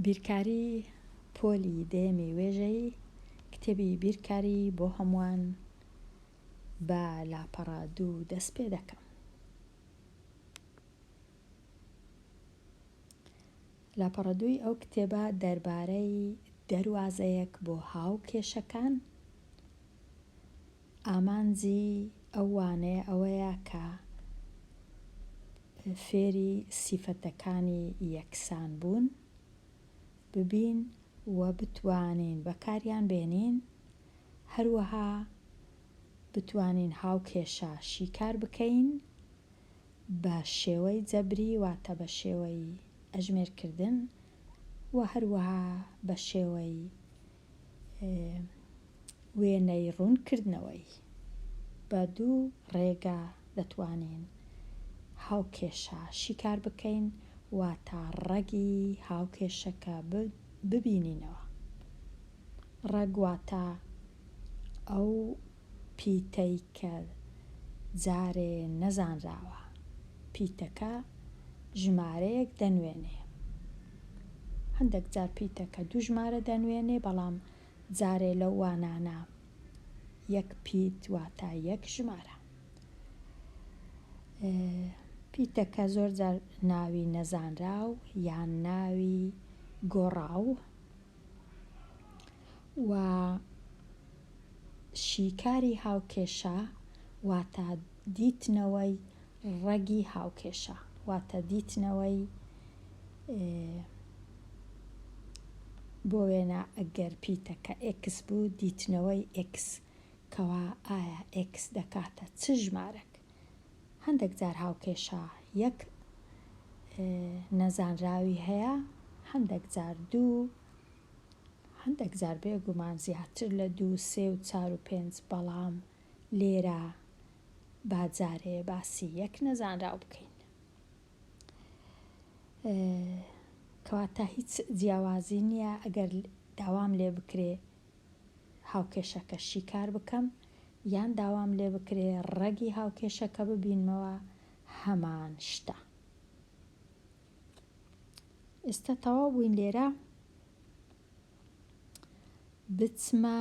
بیرکاری پۆلی دێمی وێژەی کتێبی بیرکاری بۆ هەمووان بە لاپەڕە دوو دەست پێ دەکەم. لاپەڕە دووی ئەو کتێبە دەربارەی دەروازەیەک بۆ هاوکێشەکان ئامانجی ئەو وانەیە ئەوەیە کە فێری سیفەتەکانی یەکسان بوون ببین و بتوانین بەکاریان بێنین، هەروەها بتوانین هاوکێشە شیکار بکەین بە شێوەی جەبری واتە بە شێوەی ئەژمێرکردن و هەروەها بە شێوەی وێنەی ڕوونکردنەوەی. بە دوو ڕێگە دەتوانین هاوکێشە شیکار بکەین واتە ڕەگی هاوکێشەکە ببینینەوە. ڕەگ واتە ئەو پیتەی کە جارێ نەزانراوە، پیتەکە ژمارەیەک دەنوێنێ. هەندێک جار پیتەکە دوو ژمارە دەنوێنێ، بەڵام جارێ لەو وانانە یەک پیت واتە یەک ژمارە. پیتەکە زۆر جار ناوی نەزانراو یان ناوی گۆڕاو و شیکاری هاوکێشە واتە دیتنەوەی ڕەگی هاوکێشە، واتە دیتنەوەی بۆ وێنە ئەگەر پیتەکە ئێکس بوو دیتنەوەی ئێکس کەوا ئایا ئێکس دەکاتە چ ژمارەک. هەندێک جار هاوکێشە یەک نەزانراوی هەیە، هەندێک جار دوو، هەندێک جار بێگومان زیاتر لە دوو، سێ و چار و پێنج، بەڵام لێرە باجارێ باسی یەک نەزانراو بکەین. کەواتە هیچ جیاوازی نییە ئەگەر داوام لێ بکرێ هاوکێشەکە شیکار بکەم یان داوام لێ بکرێ ڕەگی هاوکێشەکە ببینمەوە، هەمان شتە. ئێستا تەواو بووین لێرە بچمە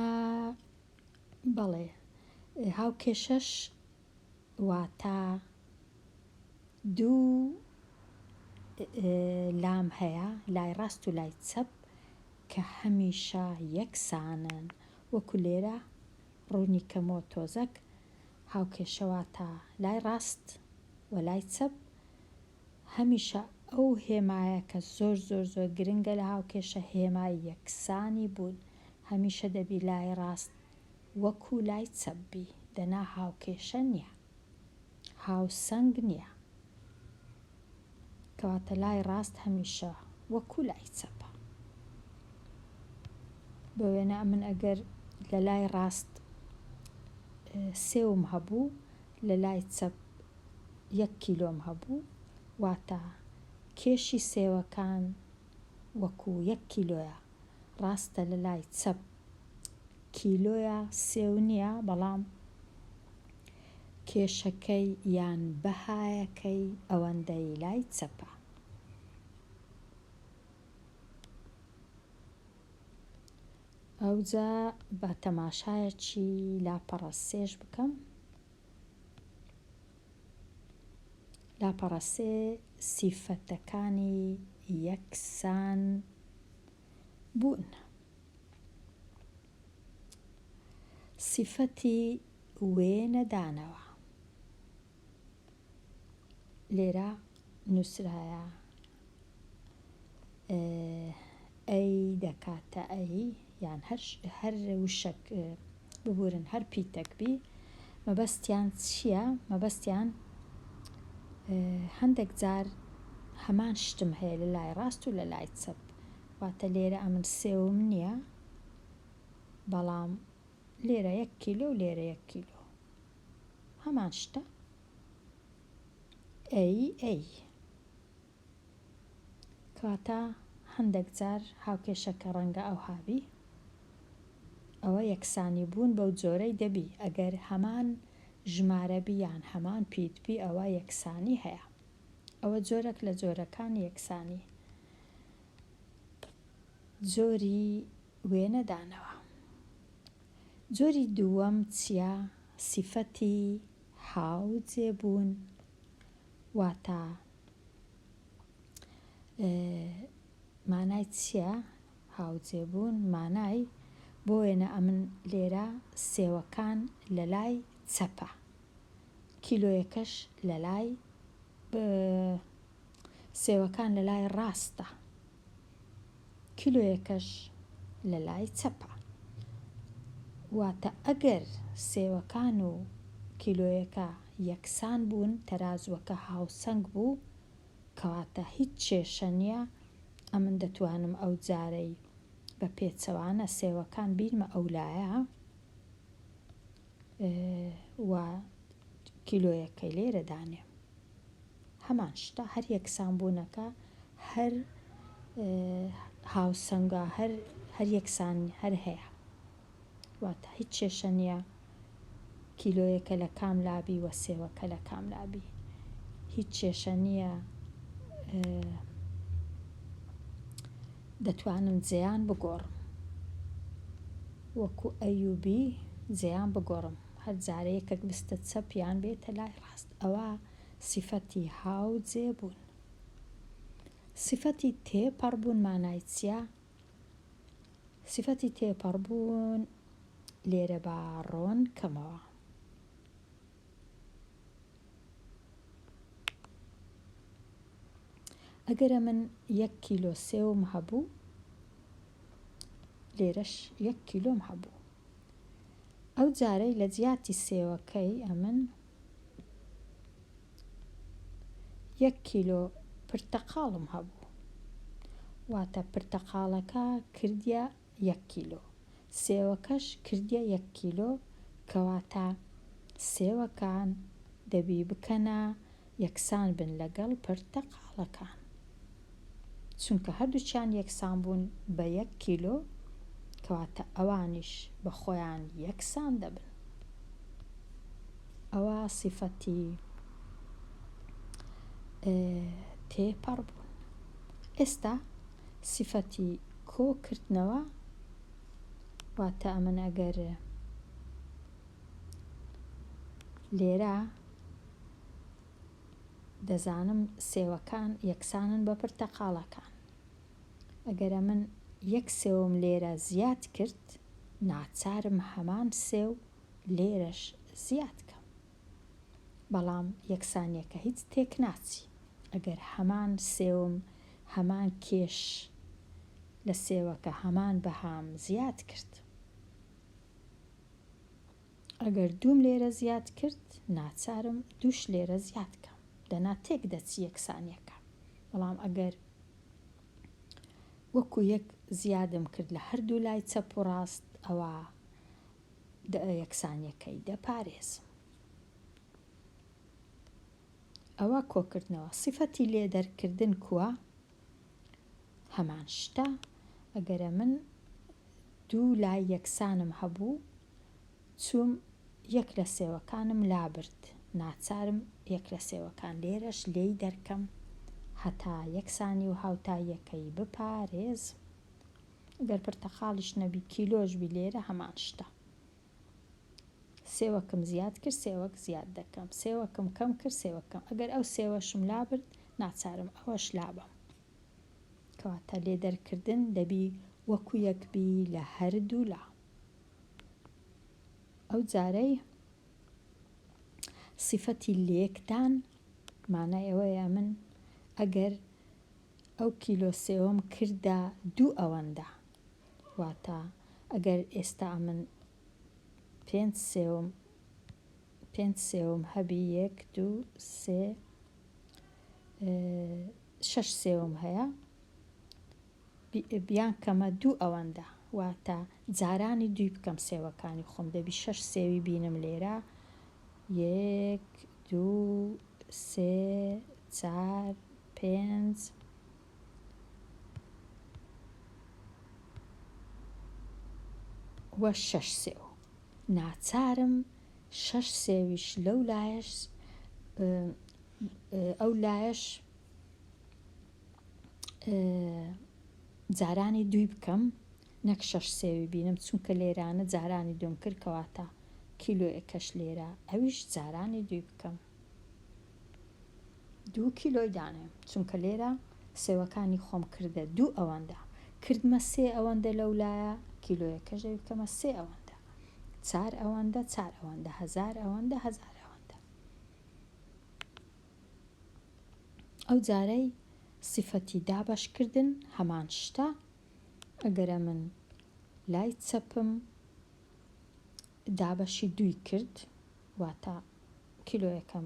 بەڵێ هاوکێشەش واتە دوو لام هەیە، لای ڕاست و لای چەپ کە هەمیشە یەکسانن. وەکو لێرە ڕوونی کەمەوە تۆزەک هاوکێشە واتە لای ڕاست و لای چەپ هەمیشە ئەو هێمایە کە زۆر زۆر زۆر گرنگە لە هاوکێشە هێمای یەکسانی بوون، هەمیشە دەبی لای ڕاست وەکو لای چەپبی، دەنا هاوکێشە نییە، هاوسەنگ نییە. کەواتە لای ڕاست هەمیشە وەکو لای چەپە. بە وێنە من ئەگەر لە لای ڕاست سێوم هەبوو، لە لای چەپ 1 کیلۆم هەبوو، واتە کێشی سێوەکان وەکو 1 کیلۆیە. ڕاستە لە لای چەپ کیلۆیە سێو نییە، بەڵام کێشەکەی یان بەهایەکەی ئەوەندەی لای چەپە. ئەوجا بە تەماشایەکی لاپەڕە سێش بکەم. لاپەڕە سێ سیفەتەکانی یەکسان بوون. سیفەتی وێنەدانەوە لێرە نووسرایە ئەی دەکاتە ئەی، یان هەر وشک ببورن هەر پیتەک بی، مەبەستیان چییە؟ مەبەستیان هەندێک جار هەمان شتم هەیە لە لای ڕاست و لە لای چەپ، واتە لێرە ئەمن سێوم نییە، بەڵام لێرە 1 کیلۆ و لێرە 1 کیلۆ، هەمان شتە. ئەی کەواتە هەندێک جار هاوکێشەکە ڕەنگە ئەو هابی، ئەوە یەکسانی بوون بەو جۆرەی دەبی. ئەگەر هەمان ژمارە بیان هەمان پیت بی، ئەوە یەکسانی هەیە. ئەوە جۆرەك لە جۆرەکانی یەکسانی. جۆری وێنەدانەوە. جۆری دووەم چییە؟ سیفەتی هاوجێبوون، واتە مانای چییە؟ هاوجێبوون مانای بۆ وێنە ئەمن لێرە سێوەکان لە لای چەپە، کیلۆیەکەش لە لای سێوەکان لە لای ڕاستە، کیلۆیەکەش لە لای چەپە. واتە ئەگەر سێوەکان و کیلۆیەکە یەکسان بوون، تەرازوەکە هاوسەنگ بوو، کەواتە هیچ کێشە نییە، ئەمن دەتوانم ئەو جارەی بە پێچەوانە سێوەکان بیرمە ئەو لایە و کیلۆیەکەی لێرە دانێ. هەمان شتە، هەر یەکسان بوونەکە هەر هاوسەنگە، هەر یەکسان هەر هەیە، واتە هیچ کێشە نییە کیلۆیەکە لە کام لابی وە سێوەکە لە کام لابی، هیچ کێشە نییە. دەتوانم جێیان بگۆڕم، وەکو ئەیوبی جێیان بگۆڕم، هەر جارەیەکێک بستە چەپیان بێتە لای ڕاست. ئەوە سیفەتی هاوجێبوون. سیفەتی تێپەڕبوون مانای چییە؟ سیفەتی تێپەڕبوون لێرە با ڕۆنکەمەوە. ئەگەرە من 1 کیلۆ سێوم هەبوو، لێرەش 1 کیلۆم هەبوو، ئەو جارەی لە جیاتی سێوەکەی ئەمن 1 کیلۆ پرتەقاڵم هەبوو، واتە پرتەقاڵەکە کردیە 1 کیلۆ، سێوەکەش کردیە 1 کیلۆ، کەواتە سێوەکان دەبی بکەنە یەکسان بن لەگەڵ پرتەقاڵەکان، چونکە هەردووچیان یەکسان بوون بە 1 کیلۆ، کەواتە ئەوانیش بە خۆیان یەکسان دەبن. ئەوە سیفەتی تێپەڕبوون. ئێستا سیفەتی کۆکردنەوە، واتە ئەمن ئەگەر لێرە دەزانم سێوەکان یەکسانن بە پرتەقاڵەکان، ئەگەرە من 1 سێوم لێرە زیاد کرد، ناچارم هەمان سێو لێرەش زیاد کەم، بەڵام یەکسانیەکە هیچ تێک ناچی. ئەگەر هەمان سێوم هەمان کێش لە سێوەکە هەمان بەهام زیاد کرد، ئەگەر دووم لێرە زیاد کرد، ناچارم دووش لێرە زیاد کەم، دەنا تێک دەچی یەکسانیەکە. بەڵام ئەگەر وەکو 1 زیادم کرد لە هەردوو لای چەپ و ڕاست، ئەوە یەکسانیەکەی دەپارێزم. ئەوە کۆکردنەوە. سیفەتی لێدەرکردن کووە؟ هەمان شتە. ئەگەرە من 2 لای یەکسانم هەبوو، چووم 1 لە سێوەکانم لابرد، ناچارم 1 لە سێوەکان لێرەش لێی دەرکەم هەتا یەکسانی و هاوتاییەکەی بپارێز. ئەگەر پرتەقاڵیش نەبی، کیلۆش بی، لێرە هەمان شتە. سێوەکم زیاد کرد، سێوەک زیاد دەکەم، سێوەکم کەم کرد، سێوەکەم. ئەگەر ئەو سێوەشم لابرد، ناچارم ئەوەش لابم، کەواتە لێدەرکردن دەبی وەکو 1 بی لە هەردوو لا. ئەو جارەی سیفەتی لێکدان مانای ئەوەیە من ئەگەر ئەو کیلۆ سێوەم کردە 2 ئەوەندە، واتە ئەگەر ئێستا من 5 سێوم هەبی، 1 2 3 6 سێوم هەیە، بیان کەمە 2 ئەوەندە، واتە جارانی 2 بکەم سێوەکانی خۆم، دەبی 6 سێوی بینم لێرە، 1 2 3 4 5 و 6 سێو. ناچارم 6 سێویش لەو لایەش ئەو لایەش جارانی دوی بکەم نەک 6 سێوی بینم چونکە لێرانە جارانی دوم کرد کەواتە کیلۆیەکەش لێرە ئەویش جارانی دوی بکەم 2 کیلۆی دانێم چونکە لێرە سێوەکانی خۆم کردە 2 ئەوەندە کردمە 3 ئەوەندە لەولایە کیلۆیەکەش دەوی بکەمە 3 ئەوەندە 4 ئەوەندە 4 ئەوەندە 1000 ئەوەندە 1000 ئەوەندە ئەو جارەی سیفەتی دابەشکردن هەمان شتە ئەگەرە من لای چەپم دابەشی دوی کرد واتە کیلۆیەکەم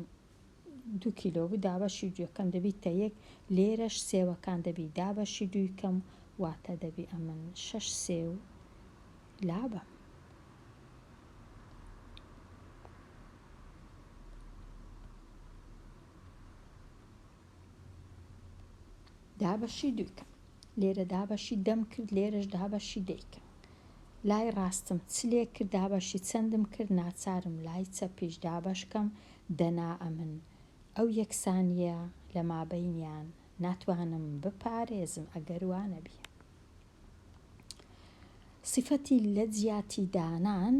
2 کیلۆ بوو دابەشی دووەکەم دەبیتە 1 لێرەش سێوەکان دەبی دابەشی دووکەم واتە دەبی ئەمن 6 سێو لابم دابەشی دووکەم لێرە دابەشی دەم کرد لێرەش دابەشی دەیکەم لای ڕاستم چلێ کرد دابەشی چەندم کرد ناچارم لای چەپیش دابەشکەم دەنا ئەمن ئەو یەکسانیە لە مابەینیان ناتوانم بپارێزم ئەگەر وانە بیە سیفەتی لە جیاتی دانان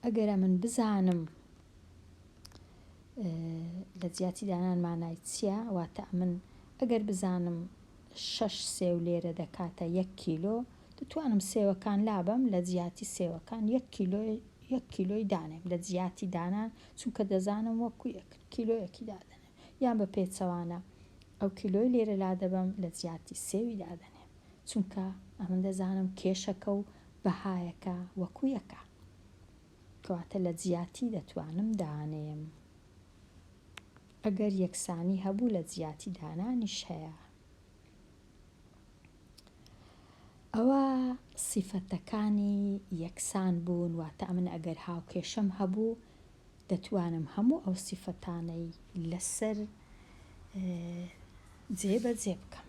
ئەگەرە من بزانم لە جیاتی دانان مانای چییە واتە من ئەگەر بزانم 6 سێو لێرە دەکاتە 1 کیلۆ دەتوانم سێوەکان لابم لە جیاتی سێوەکان 1 کیلۆی دانێم لە جیاتی دانان چونکە دەزانم وەکو کیلۆیەکی دادەنێم یان بە پێچەوانە ئەو کیلۆی لێرە لا دەبم لە جیاتی سێوی دادەنێم چونکە ئەمن دەزانم کێشەکە و بەهایەکە وەکو یەکە کەواتە لە جیاتی دەتوانم دانێم ئەگەر یەکسانی هەبوو لە جیاتی دانانیش هەیە ئەوە سیفەتەکانی یەکسان بوون واتە ئەمن ئەگەر هاوکێشەم هەبوو دەتوانم هەموو ئەو سیفەتانەی لەسەر جێبەجێ بکەم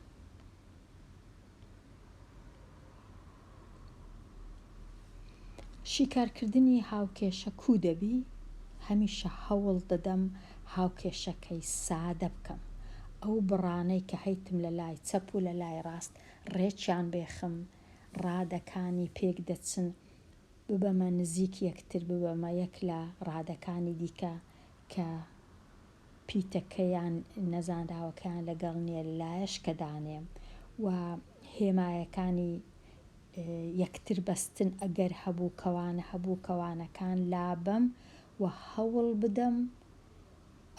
شیکارکردنی هاوکێشە کوو دەبی هەمیشە هەوڵ دەدەم هاوکێشەکەی سادە بکەم ئەو بڕانەی کە هەیتم لە لای چەپ و لە لای ڕاست ڕێکیان بێخم ڕادەکانی پێک دەچن ببەمە نزیک یەکتر ببەمە یەک لە ڕادەکانی دیکە کە پیتەکەیان نەزانراوەکەیان لەگەڵ نییە لایەش کە دانێم و هێمایەکانی یەکتر بەستن ئەگەر هەبوو کەوانە هەبوو کەوانەکان لابەم و هەوڵ بدەم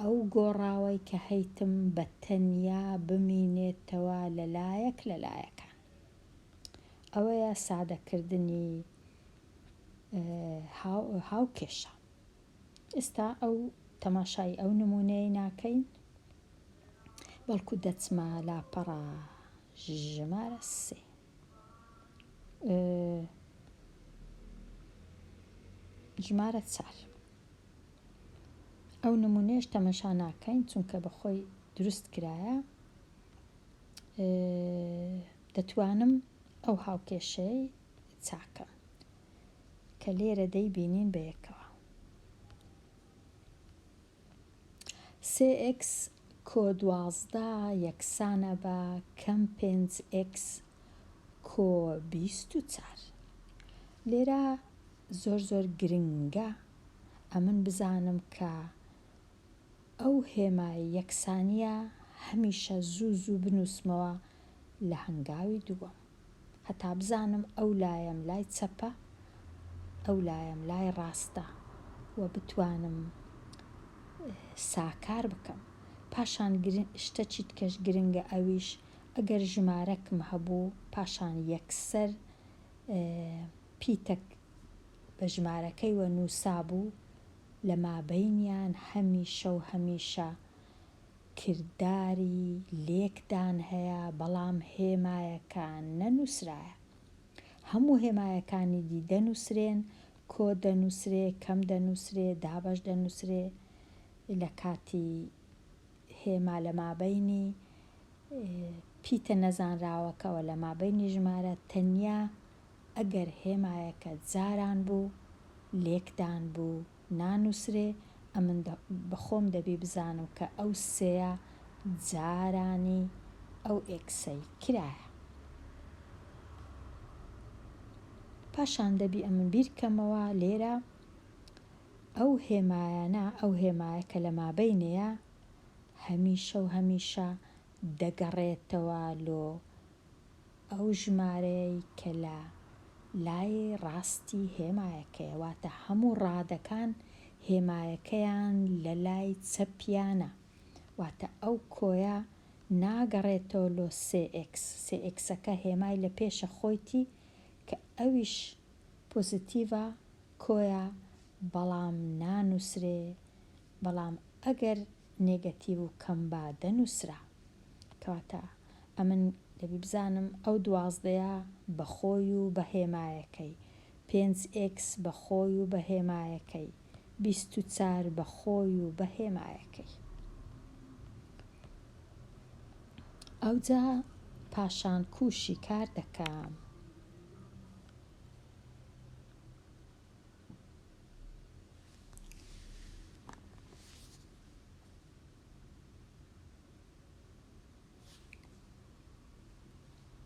ئەو گۆڕاوەی کە هەیتم بە تەنیا بمینێتەوە لەلایەکان ئەوەیە سادەکردنی هاوکێشە ئێستا ئەو تەماشای ئەو نمونەی ناکەین بەڵکو دەچمە لاپەڕە ژمارە 3 ژمارە 4 ئەو نمونەیەش تەماشا ناکەین چونکە بەخۆی دروست کرایە دەتوانم ئەو هاوکێشەی چاکەم کە لێرە دەیبینین بە یەکەوە 3x کۆ 12 یەکسانە بە کەم 5x کۆ 24 لێرە زۆر گرنگە ئەمن بزانم کە ئەو هێمای یەکسانیە هەمیشە زوو بنووسمەوە لە هەنگاوی دووەم هەتا بزانم ئەو لایەم لای چەپە ئەو لایەم لای ڕاستە و بتوانم ساکار بکەم پاشان شتەچی تکەش گرنگە ئەویش ئەگەر ژمارەکم هەبوو پاشان یەکسەر پیتەک بە ژمارەکەی وە نووسا بوو لە مابەینیان هەمیشە کردداری لێکدان هەیە بەڵام هێمایەکان نەنووسرایە هەموو هێمایەکانی دی دەنووسرێن کۆ دەنووسرێ کەم دەنووسرێ دابەش دەنووسرێ لە کاتی هێما لە مابەینی پیتە نەزانراوەکەوە لە مابەینی ژمارە تەنیا ئەگەر هێمایەکە جاران بوو لێکدان بوو نانووسرێ ئەمن بەخۆم دەبی بزانم کە ئەو سێە جارانی ئەو ئێکسەی کرایە. پاشان دەبی ئەمن بیرکەمەوە لێرە ئەو هێمایانە، ئەو هێمایە کە لە مابەینەیە هەمیشە دەگەڕێتەوە لۆ ئەو ژمارەی کە لە لای ڕاستی هێمایەکەیە، واتە هەموو ڕادەکان هێمایەکەیان لە لای چەپیانە، واتە ئەو کۆیە ناگەڕێتەوە لۆ سێئێکسەکە هێمای لە پێشە خۆیتی کە ئەویش پۆزیتیڤە کۆیە بەڵام نانووسرێ، بەڵام ئەگەر نێگەتیڤ و کەم با دەنووسرا. کەواتە ئەمن دەبی بزانم ئەو 12 بەخۆی و بە هێمایەکەی، 5x بەخۆی و بە هێمایەکەی، 24 بەخۆی و بە هێمایەکەی. ئەوجا پاشان کوشی کار دەکەم.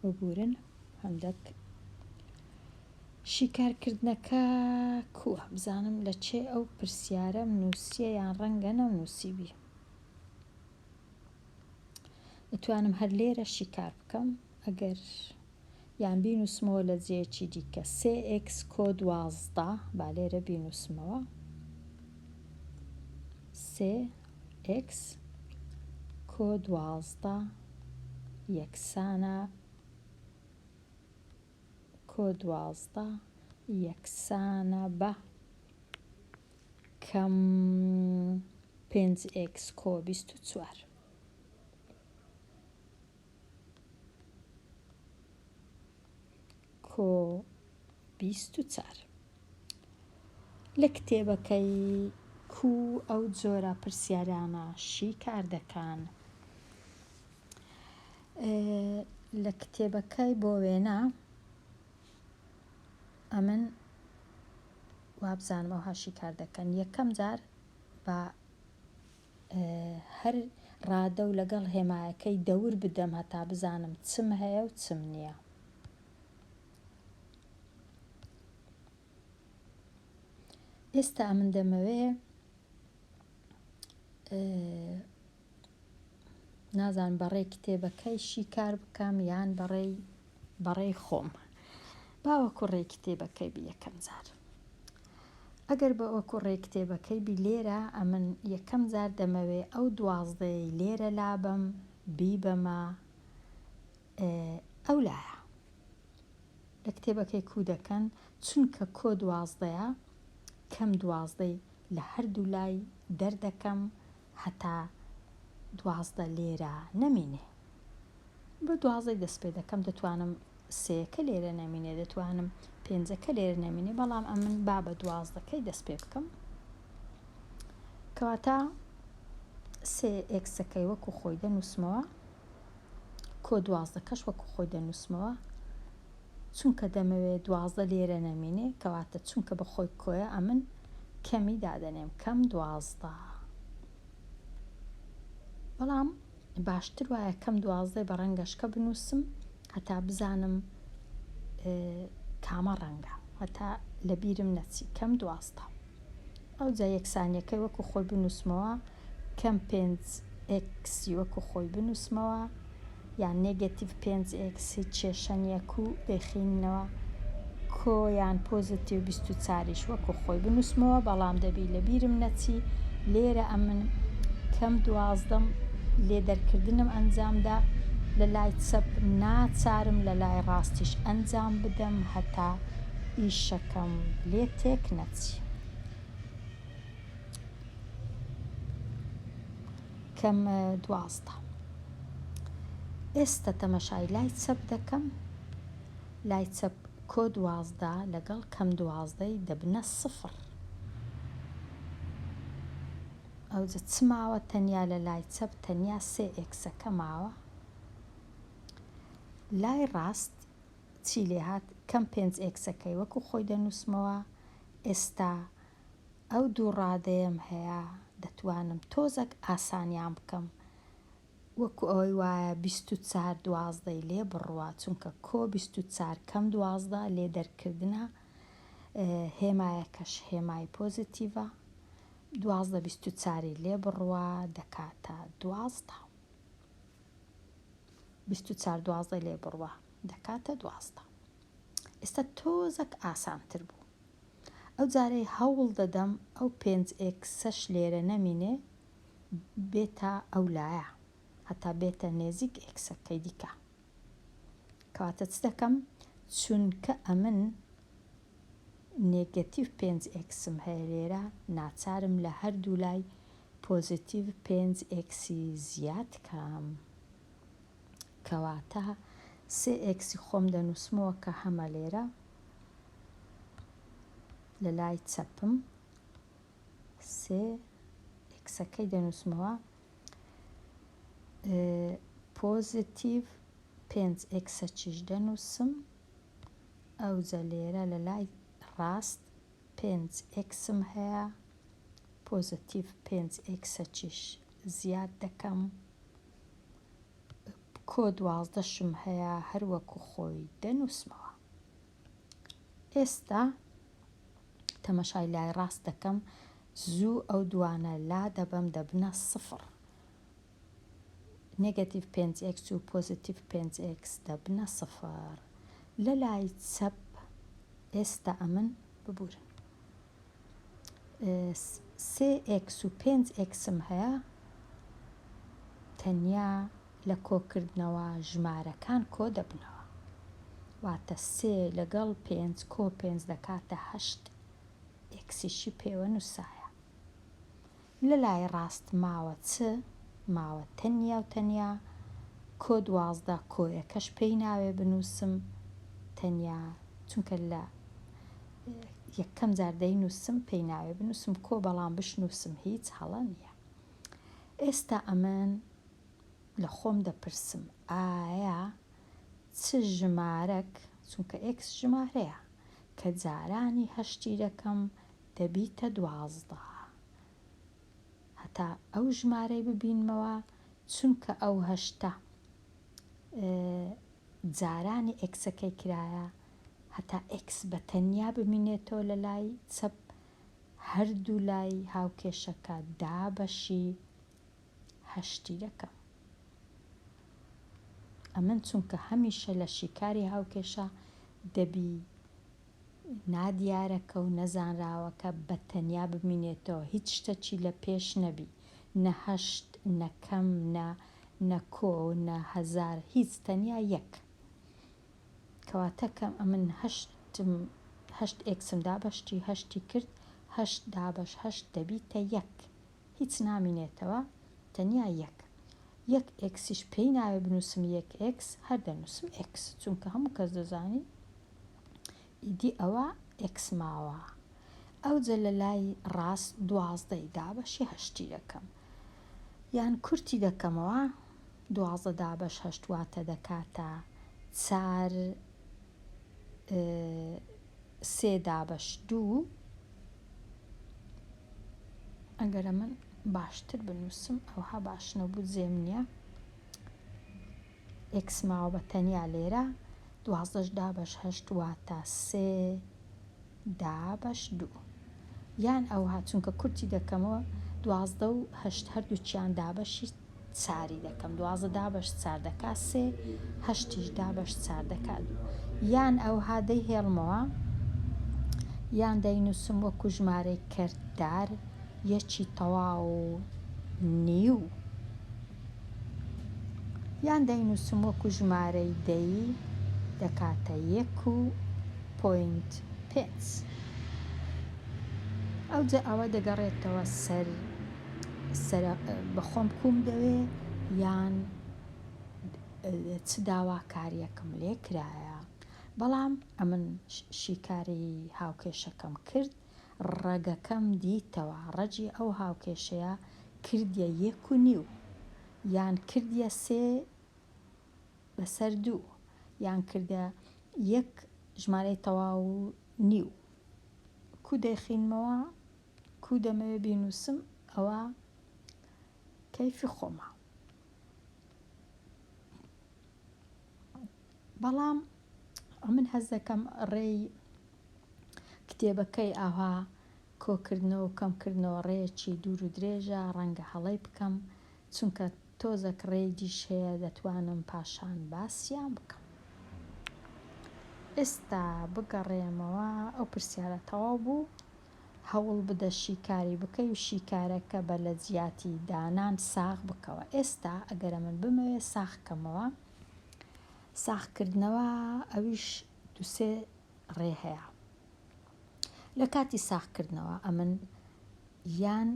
ببورن هەندێک شیکارکردنەکە کووە، بزانم لە چێ ئەو پرسیارەم نووسیە یان ڕەنگە نەنووسیبی. دەتوانم هەر لێرە شیکار بکەم ئەگەر یان بینووسمەوە لە جێیەکی دیکە 3x کۆ 12 با لێرە بینووسمەوە 3x کۆ 12 یەکسانە کۆ 12 یەکسانە بە کەم 5x کۆ 24. کۆ 24 لە کتێبەکەی کوو ئەو جۆرە پرسیارانە شیکار دەکەن. لە کتێبەکەی بۆ وێنە ئەمن وابزانم ئەوها شیکار دەکەن. یەکەم جار بە هەر ڕادە و لەگەڵ هێمایەکەی دەور بدەم هەتا بزانم چم هەیە و چم نییە. ئێستا ئەمن دەمەوێ نازان بەڕێی کتێبەکەی شیکار بکەم یان بەڕێی خۆم. باوەکو ڕێی کتێبەکەی بی یەکەم جار. ئەگەر بە وەکو ڕێی کتێبەکەی بی لێرە ئەمن یەکەم جار دەمەوێ ئەو 12 لێرە لابم بیبەمە ئەو لایە. لە کتێبەکەی کوو دەکەن چونکە کۆ 12 کەم 12 لە هەردوو لای دەردەکەم هەتا 12 لێرە نەمینێ. بە 12 دەست پێ دەکەم، دەتوانم 3کە لێرە نەمینێ، دەتوانم 5کە لێرە نەمینێ، بەڵام ئەمن با بە 12کەی دەست پێ بکەم. کەواتە 3xەکەی وەکو خۆی دەنووسمەوە، کۆ 12کەش وەکو خۆی دەنووسمەوە، چونکە دەمەوێت 12 لێرە نەمینێ، کەواتە چونکە بە خۆی کۆیە ئەمن کەمی دادەنێم کەم 12. بەڵام باشتر وایە کەم 12 بە ڕەنگەشکە بنووسم هەتا بزانم کامە ڕەنگە، هەتا لە بیرم نەچی کەم 12. ئەو جا یەکسانیەکەی وەکو خۆی بنووسمەوە، کەم 5x وەکو خۆی بنووسمەوە یان نێگەتیڤ 5x کێشەنیەک و دەخینەوە، کۆ یان پۆزیتیڤ 24ش وەکو خۆی بنووسمەوە، بەڵام دەبی لە بیرم نەچی لێرە ئەمن کەم 12 لێ دەرکردنم ئەنجامدا لە لای چەپ، ناچارم لە لای ڕاستیش ئەنجام بدەم هەتا ئیشەکەم لێ تێک نەچی. کەم 12 ئێستا تەمەشای لای چەپ دەکەم. لای چەپ کۆ 12 لەگەڵ کەم 12 دەبنە 0. ئەوجا چ ماوە؟ تەنیا لە لای چەپ تەنیا 3xەکە ماوە. لای ڕاست چی لێ هات؟ کەم 5xەکەی وەکو خۆی دەنووسمەوە. ئێستا ئەو دوو ڕادەیەم هەیە، دەتوانم تۆزێک ئاسانیان بکەم. وەکو ئەوەی وایە 24 دوازدەی لێ بڕوە چونکە کۆ 24 کەم 12 لێ دەرکردنە هێمایەکەش هێمای پۆزیتیڤە 12 24 لێ بڕوە دەکاتە 12 24 12 لێ بڕوە دەکاتە 12 ئێستا تۆزێک ئاسانتر بوو ئەو جارەی هەوڵ دەدەم ئەو 5x لێرە نەمینێ بێتە ئەو لایە هەتا بێتە نێزیک ئێکسەکەی دیکە کەواتە چ دەکەم چونکە ئەمن نێگەتیڤ 5xم هەیە لێرە ناچارم لە هەردوو لای پۆزیتیڤ 5xی زیاد کەم کەواتە 3xی خۆم دەنووسمەوە کە هەمە لێرە لە لای چەپم 3xەکەی دەنووسمەوە پۆزیتیڤ 5xەکیش دەنووسم ئەوجە لێرە لە لای ڕاست 5xم هەیە پۆزیتیڤ 5xەکیش زیاد دەکەم کۆ 12شم هەیە هەروەکو خۆی دەنووسمەوە ئێستا تەمەشای لای ڕاست دەکەم زوو ئەو دوانە لا دەبەم دەبنە سفر نێگەتیڤ 5x و پۆزیتیڤ 5x دەبنە سفر لە لای چەپ ئێستا ئەمن ببورن 3x و 5xم هەیە تەنیا لە کۆکردنەوە ژمارەکان کۆ دەبنەوە واتە 3 لەگەڵ 5 کۆ 5 دەکاتە 8 ئێکسیشی پێوە نووسایە لە لای ڕاست ماوە چ ماوە تەنیا و تەنیا کۆ 12 کۆیەکەش پێی ناوێ بنووسم تەنیا چونکە لە یەکەم جار دەینووسم پێی ناوێ بنووسم کۆ بەڵام بشنووسم هیچ هەڵە نییە ئێستا ئەمن لە خۆم دەپرسم ئایا چ ژمارەک چونکە x ژمارەیە کە جارانی هەشتی دەکەم دەبیتە 12 هەتا ئەو ژمارەی ببینمەوە چونکە ئەو هەشتە جارانی ئێکسەکەی کرایە هەتا x بە تەنیا ببینێتەوە لە لای چەپ هەردوو لای هاوکێشەکە دابەشی هەشتی دەکەم ئەمن چونکە هەمیشە لە شیکاری هاوکێشە دەبی نادیارەکە و نەزانراوەکە بە تەنیا ببینێتەوە هیچ شتێکی لە پێش نەبی نە هەشت نە کەم نە کۆ نە هەزار هیچ تەنیا یەک کەواتە کەم ئەمن هەشت ئێکسم دابەشتی هەشتی کرد هەشت دابەش هەشت دەبیتە یەک هیچ نامینێتەوە تەنیا یەک ئێکسیش پێی ناوێ بنووسم یەک ئێکس هەر دەنووسم ئێکس چونکە هەموو کەس دەزانی ئیدی ئەوە ئێکس ماوە ئەوجە لە لای ڕاست 12 دابەشی هەشتی دەکەم یان کورتی دەکەمەوە 12 دابەش هەشت واتە دەکاتە 4 3 دابەش 2 ئەگەرە من باشتر بنووسم ئەوها باش نەبوو جێم نییە ئێکس ماوە بە تەنیا لێرە 12 دابەش هەشت واتە 3 دابەش 2 یان ئەوها چونکە کورتی دەکەمەوە 12 و هەشت هەردووچیان دابەشی چاری دەکەم 12 دابەش 4 دەکات 3 هەشتیش دابەش 4 دەکات یان ئەوها دەیهێڵمەوە یان دەینووسم وەکو ژمارەی کەرتدار یەکی تەواو نیو یان دەینووسم وەکو ژمارەی دەی دەکاتە 1.5 ئەوجا ئەوە دەگەڕێتەوە سەر بەخۆم کوم دەوێ یان چ داواکاریەکەم لێ کرایە بەڵام ئەمن شیکاری هاوکێشەکەم کرد ڕەگەکەم دیتەوە ڕەجی ئەو هاوکێشەیە کردیە 1.5 یان کردیە 3 بەسەر 2 یان کردە یەک ژمارەی تەواو نیو کو دەیخینمەوە کو دەمەوێ بینووسم ئەوە کەیفی خۆمە بەڵام من هەز دەکەم ڕێی کتێبەکەی ئاها کۆکردنەوە و کەمکردنەوە ڕێیەکی دوور و درێژە ڕەنگە هەڵەی بکەم چونکە تۆزێک ڕێی دیش هەیە دەتوانم پاشان باسییان بکەم. ئێستا بگەڕێمەوە ئەو پرسیارە تەواو بوو هەوڵ بدە شیکاری بکەی و شیکارەکە بە لە جیاتی دانان ساغ بکەوە. ئێستا ئەگەرە من بمەوێ ساغکەمەوە ساغکردنەوە ئەویش دووسێ ڕێ هەیە. لە کاتی ساغکردنەوە ئەمن یان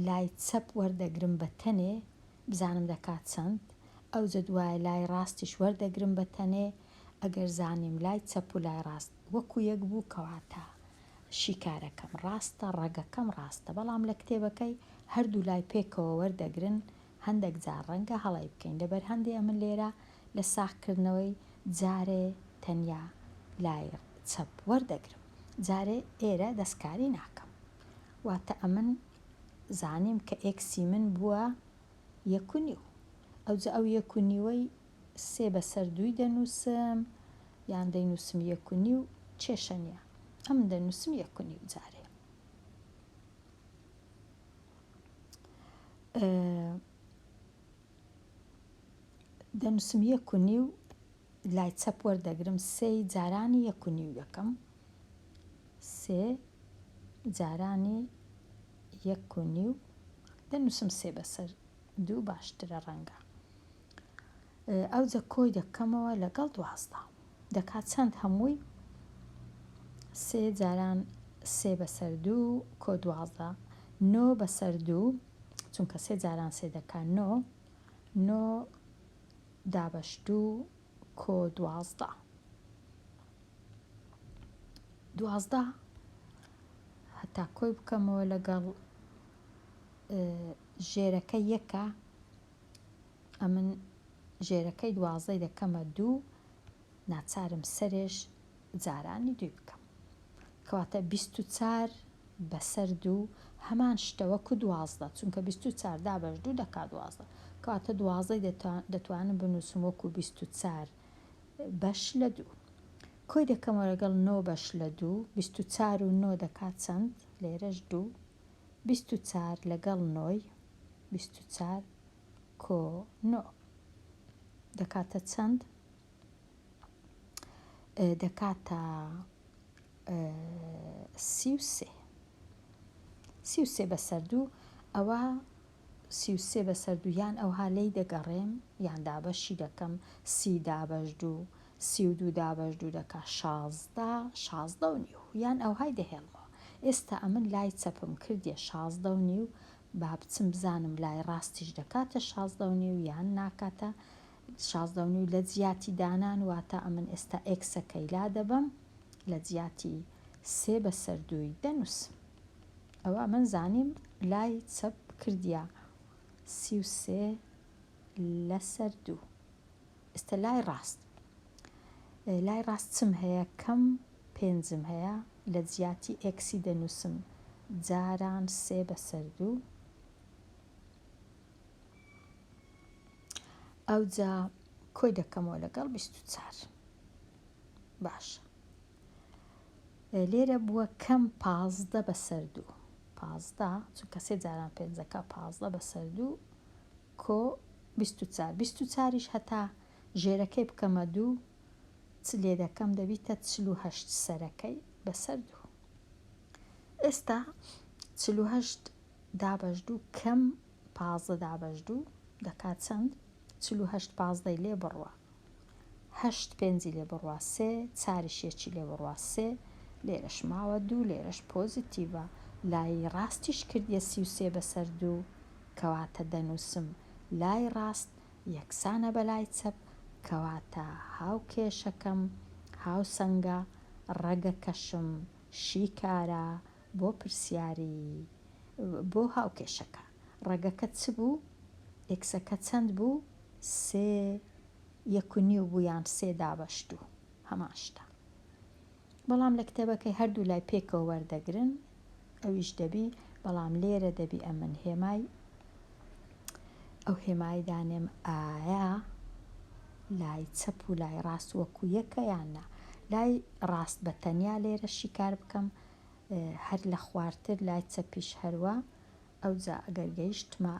لای چەپ وەردەگرم بە تەنێ بزانم دەکات چەند ئەو جە دوایە لای ڕاستیش وەردەگرم بە تەنێ ئەگەر زانیم لای چەپ و لای ڕاست وەکو یەک بوو کەواتە شیکارەکەم ڕاستە ڕەگەکەم ڕاستە. بەڵام لە کتێبەکەی هەردوو لای پێکەوە وەردەگرن هەندێک جار ڕەنگە هەڵی بکەین لەبەر هەندێک ئەمن لێرە لە ساغکردنەوەی جارێ تەنیا لای چەپ وەردەگرم جارێ ئێرە دەستکاری ناکەم واتە ئەمن زانیم کە ئێکسی من بووە 1.5 ئەو 1.5 سێ بەسەر دووی دەنووسم یان دەینووسم 1.5 کێشە نییە ئەم دەنووسم 1.5 جارێ. دەنووسم 1.5 لای چەپ وەردەگرم سێ جارانی 1.5 دەکەم سێ جارانی 1.5 دەنووسم سێ بەسەر دوو باشترە ڕەنگە ئەو جە کۆی دەکەمەوە لەگەڵ 12 دەکات چەند هەمووی سێ جاران سێ بەسەر دوو کۆ 12 9 بەسەر دوو چونکە سێ جاران سێ دەکات 9 دابەش دوو کۆ 12 هەتا کۆی بکەمەوە لەگەڵ ژێرەکە یەکە ئەمن ژێرەکەی 12 دەکەمە دوو ناچارم سەرێش جارانی دوی بکەم کەواتە 24 بەسەر دوو هەمان شتەوەکو 12 چونکە 24 دابەش دوو دەکات 12 کەواتە 12 دەتوانم بنووسم وەکو 24 بەش لە دوو کۆی دەکەمەوە لەگەڵ 9 بەش لە دوو 24 و 9 دەکات چەند لێرەش دوو 24 لەگەڵ 9 24 کۆ 9 دەکاتە چەند دەکاتە 33 بەسەر دوو ئەوە 33 بەسەر دوو یان ئەو هالەی دەگەڕێم یان دابەشی دەکەم 30 دابەش دوو 32 دابەش دوو دەکات 16 و نیو یان ئەوهای دەهێڵمەوە. ئێستا ئەمن لای چەپم کردێ 16 و نیو با بچم بزانم لای ڕاستیش دەکاتە 16 و نیو یان ناکاتە 16 و نیو لە جیاتی دانان واتە ئەمن ئێستا ئێکسەکەی لا دەبم لە جیاتی سێ بەسەر دووی دەنووسم ئەوە من زانیم لای چەپ کردیا 33 لەسەر دوو. ئێستا لای ڕاست چم هەیە کەم پێنجم هەیە لە جیاتی ئێکسی دەنووسم جاران سێ بەسەر دوو ئەو جا کۆی دەکەمەوە لەگەڵ 24 باشە لێرە بووە کەم 15 بەسەر دوو 15 چونکە سێ جاران پێنجەکە 15 بەسەر دوو کۆ 24 هەتا ژێرەکەی بکەمە دوو چ لێ دەکەم دەبیتە 48 سەرەکەی بەسەر دوو. ئێستا 48 دابەش دوو کەم 15 دابەش دوو دەکات چەند 48 15 لێ بڕوە 8 پێنجی لێ بڕوە 3 4 لێ بڕوە 3 لێرەش ماوە دوو لێرەش پۆزیتیڤە لای ڕاستیش کردیە 33 بەسەر دوو کەواتە دەنووسم لای ڕاست یەکسانە بە لای چەپ کەواتە هاوکێشەکەم هاوسەنگە ڕەگەکەشم شیکارە بۆ پرسیاری بۆ هاوکێشەکە ڕەگەکە چ بوو ئێکسەکە چەند بوو 3 1.5 بوو یان 3 دابەش دوو هەمان شتە. بەڵام لە کتێبەکەی هەردوو لای پێکەوە وەردەگرن ئەویش دەبی بەڵام لێرە دەبی ئەمن هێمای ئەو هێمای دانێم ئایا لای چەپ و لای ڕاست وەکو یەکە یاننا لای ڕاست بە تەنیا لێرە شیکار بکەم هەر لە خوارتر لای چەپیش هەروە ئەوجا ئەگەر گەیشتمە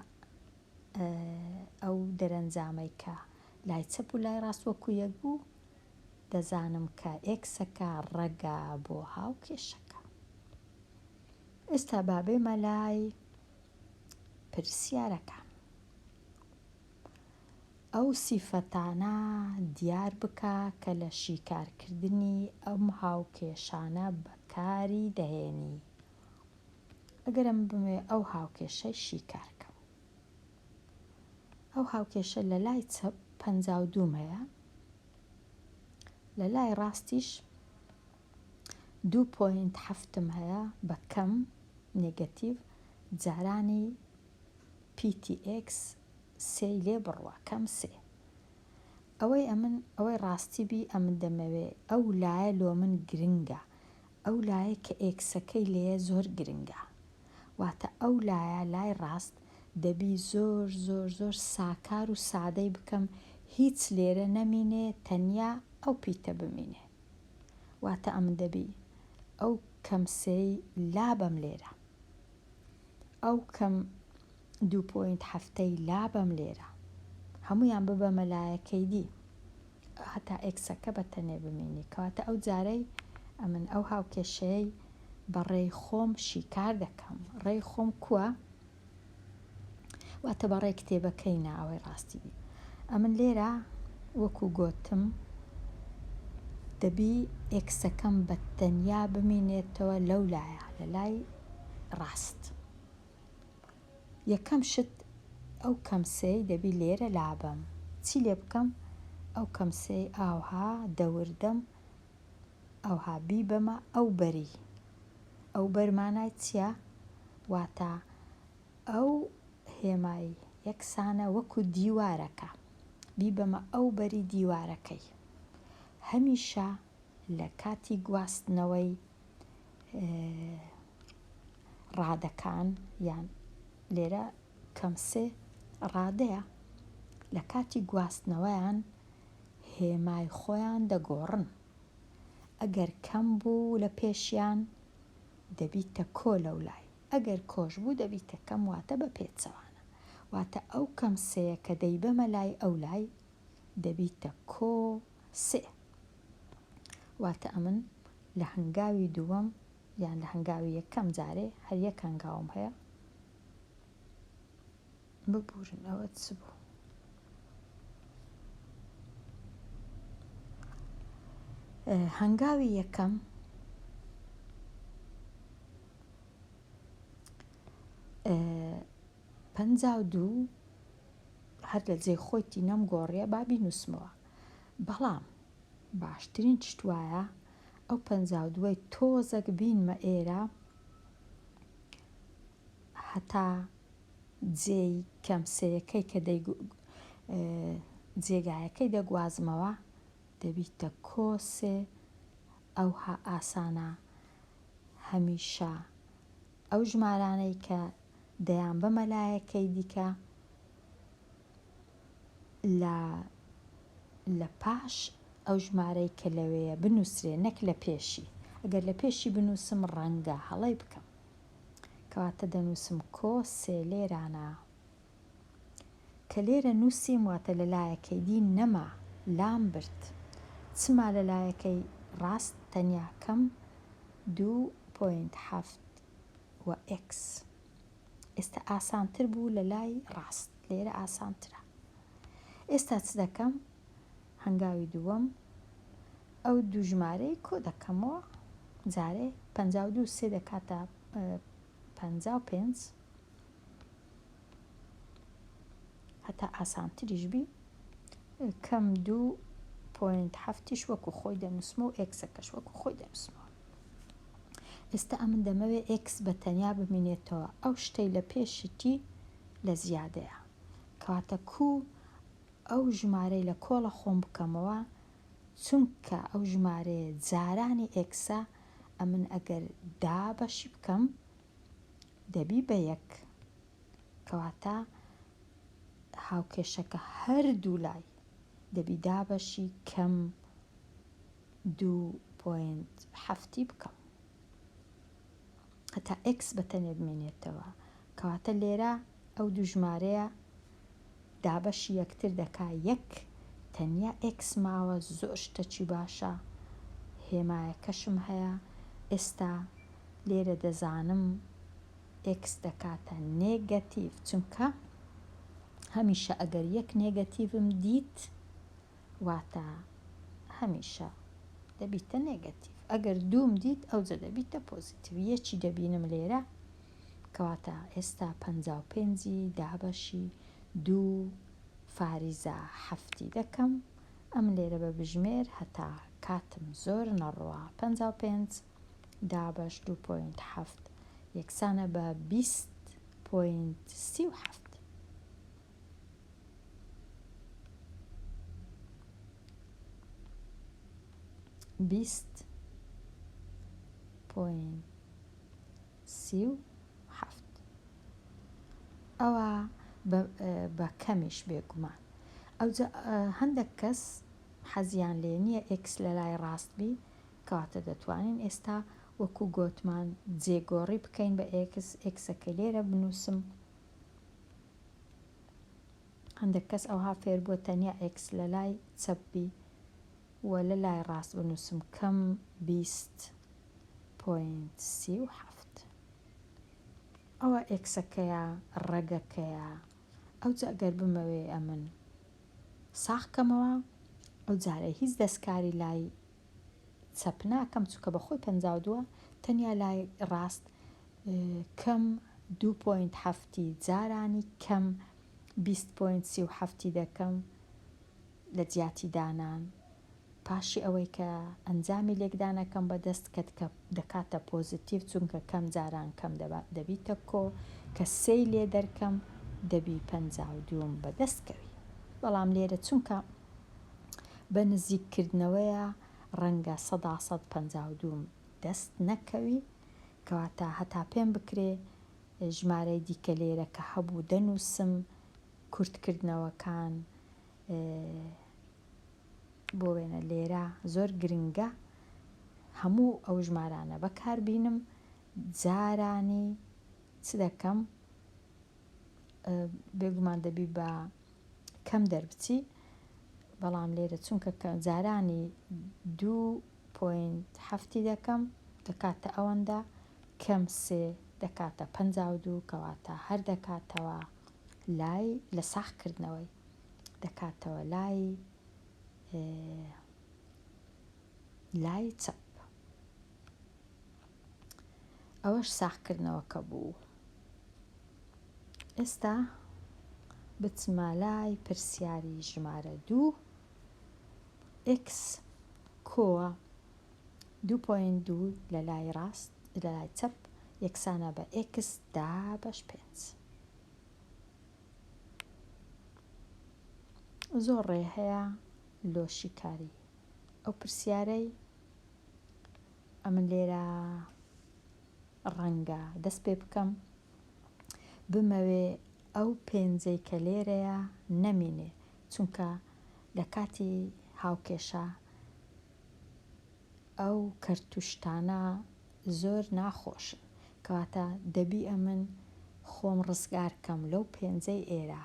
ئەو دەرەنجامەی کە لای چەپ و لای ڕاست وەکو یەک بوو دەزانم کە ئێکسەکە ڕەگە بۆ هاوکێشەکە. ئێستا با بێمە لای پرسیارەکان. ئەو سیفەتانە دیار بکە کە لە شیکارکردنی ئەم هاوکێشانە بەکاری دەهێنی. ئەگەرم بمێ ئەو هاوکێشەی شیکارکەم. ئەو هاوکێشە لە لای چەپ 52 هەیە، لە لای ڕاستیش 2.7 هەیە بە کەم نێگەتیڤ جارانی PTX سێی لێ بڕوە کەم سێ. ئەوەی ڕاستی بی ئەمن دەمەوێ ئەو لایە لۆ من گرنگە، ئەو لایە کە ئێکسەکەی لێ زۆر گرنگە، واتە ئەو لایە لای ڕاست دەبی زۆر زۆر زۆر ساکار و سادەی بکەم هیچ لێرە نەمینێ تەنیا ئەو پیتە بمینێ، واتە ئەمن دەبی ئەو کەم سێی لابەم لێرە، ئەو کەم 2.7ی لابەم لێرە، هەمویان ببەمە لایەکەی دی هەتا ئێکسەکە بە تەنێ بمینی، کەواتە ئەو جارەی ئەمن ئەو هاوکێشەی بە ڕێی خۆم شیکار دەکەم. ڕێی خۆم کووە؟ واتە بە ڕێی کتێبەکەی ناوەی ڕاستی بی. ئەمن لێرە وەکو گۆتم دەبی ئێکسەکەم بە تەنیا بمینێتەوە لەو لایە لە لای ڕاست. یەکەم شت ئەو کەمسەی دەبی لێرە لابەم. چی لێ بکەم؟ ئەو کەمسەی ئاوها دەوردەم ئەوها بیبەمە ئەو بەری. ئەو بەرمانای چییە؟ واتە ئەو هێمای یەکسانە وەکو دیوارەکە، بیبەمە ئەو بەری دیوارەکەی. هەمیشە لە کاتی گواستنەوەی ڕادەکان یان لێرە کەمسێ ڕادەیە، لە کاتی گواستنەوەیان هێمای خۆیان دەگۆڕن. ئەگەر کەم بوو لە پێشیان دەبیتە کۆ لەو لای، ئەگەر کۆش بوو دەبیتە کەم، واتە بە پێچەوانە، واتە ئەو کەمسەیە کە دەیبەمە لای ئەو لای دەبیتە کۆ سێ. واتە ئەمن لە هەنگاوی دووەم یان لە هەنگاوی یەکەم جارێ هەر یەک هەنگاوم هەیە ببورن ئەوە چ بوو؟ هەنگاوی یەکەم پەنجاو دوو هەر لە جێ خۆیتی نەمگۆڕیە با بینووسمەوە، بەڵام باشترین شت وایە ئەو 52ی تۆزێک بینمە ئێرە هەتا جێی کەمسەیەکەی کە جێگایەکەی دەگوازمەوە دەبیتە کۆ سێ. ئەوها ئاسانە هەمیشە ئەو ژمارانەی کە دەیان بەمە لایەکەی دیکە لە پاش ئەو ژمارەی کە لەوەیە بنووسرێ نەک لە پێشی. ئەگەر لە پێشی بنووسم ڕەنگە هەڵەی بکەم، کەواتە دەنووسم کۆ سێ لێرانە کە لێرە نووسیم، واتە لە لایەکەی دی نەما لام برد، چما لە لایەکەی ڕاست تەنیا کەم 2.7 و ئێکس. ئێستا ئاسانتر بوو لە لای ڕاست، لێرە ئاسانترە. ئێستا چ دەکەم؟ هەنگاوی دووەم ئەو دوو ژمارەی کۆ دەکەمەوە، جارێ 52 سێ دەکاتە 55 هەتا ئاسانتریش بی، کەم 2.7ش وەکو خۆی دەنووسمە و ئێکسەکەش وەکو خۆی دەنووسمەوە. ئێستا ئەمن دەمەوێت ئێکس بە تەنیا بمینێتەوە ئەو شتەی لە پێشتی لە زیادەیە، کەواتە ئەو ژمارەی لە کۆڵە خۆم بکەمەوە، چونکە ئەو ژمارەیە جارانی ئێکسە، ئەمن ئەگەر دا بەشی بکەم دەبی بە یەک، کەواتە هاوکێشەکە هەردوو لای دەبی دابەشی کەم 2.7 بکەم هەتا x بەتەنێ بمێنێتەوە کەواتە لێرە ئەو دوو ژمارەیە دابەشی یەکتر دەکا یەک تەنیا x ماوە زۆر شتەکی باشە هێمایەکەشم هەیە ئێستا لێرە دەزانم x دەکاتە نێگەتیڤ چونکە هەمیشە ئەگەر یەک نێگەتیڤم دیت واتە هەمیشە دەبیتە نێگەتیڤ ئەگەر دووم دیت ئەوجە دەبیتە پۆزیتیڤ یەکی دەبینم لێرە کەواتە ئێستا 55 دابەشی 2 فاریزە 7 دەکەم ئەم لێرە بە بژمێر هەتا کاتم زۆر نەڕوە 55 دابەش 2.7 یەکسانە بە 20.37 ئەوە بە کەمیش بێگومان ئەوجا هەندێک کەس حەزیان لێ نییە x لە لای ڕاست بی کەواتە دەتوانین ئێستا وەکو گۆتمان جێگۆڕی بکەین بە xەکە لێرە بنووسم هەندێک کەس ئەوها فێر بووە تەنیا x لە لای چەپ بی و لە لای ڕاست بنووسم کەم 20.37 ئەوە ئێکسەکەیە ڕەگەکەیە ئەوجا ئەگەر بمەوێ ئەمن ساخکەمەوە ئەو جارە هیچ دەستکاری لای چەپ ناکەم چونکە بەخۆی 52 تەنیا لای ڕاست کەم 2.7 جارانی کەم 20.37 دەکەم لە جیاتی دانان پاشی ئەوەی کە ئەنجامی لێکدانەکەم بەدەست کە دەکاتە پۆزیتیڤ چونکە کەم جاران کەم دەبیتە کۆ کە سێی لێ دەرکەم دەبی 52 بەدەستکەوی بەڵام لێرە چونکە بە نزیککردنەوەیە ڕەنگە 100% دەست نەکەوی کەواتە هەتا پێم بکرێ ژمارەی دیکە لێرە کە هەبوو دەنووسم کورتکردنەوەکان بۆ وێنە لێرە زۆر گرنگە هەموو ئەو ژمارانە بەکاربینم جارانی چ دەکەم بێگومان دەبی بە کەم دەربچی بەڵام لێرە چونکە جارانی 2.7 دەکەم دەکاتە ئەوەندە کەم سێ دەکاتە 52 کەواتە هەر دەکاتەوە لای لە ساخکردنەوەی دەکاتەوە لای چەپ ئەوەش ساخکردنەوەکە بوو ئێستا بچمە لای پرسیاری ژمارە 2 x کۆوە 2.2 لە لای ڕاست لە لای چەپ یەکسانە بە x دابەش 5 زۆر ڕێ هەیە لۆشی کاری ئەو پرسیارەی ئەمن لێرە ڕەنگە دەست پێ بکەم بمەوێ ئەو پێنجەی کە لێرەیە نەمینێ چونکە لە کاتی هاوکێشە ئەو کەرتوشتانە زۆر ناخۆشن کەواتە دەبی ئەمن خۆم ڕزگارکەم لەو پێنجەی ئێرە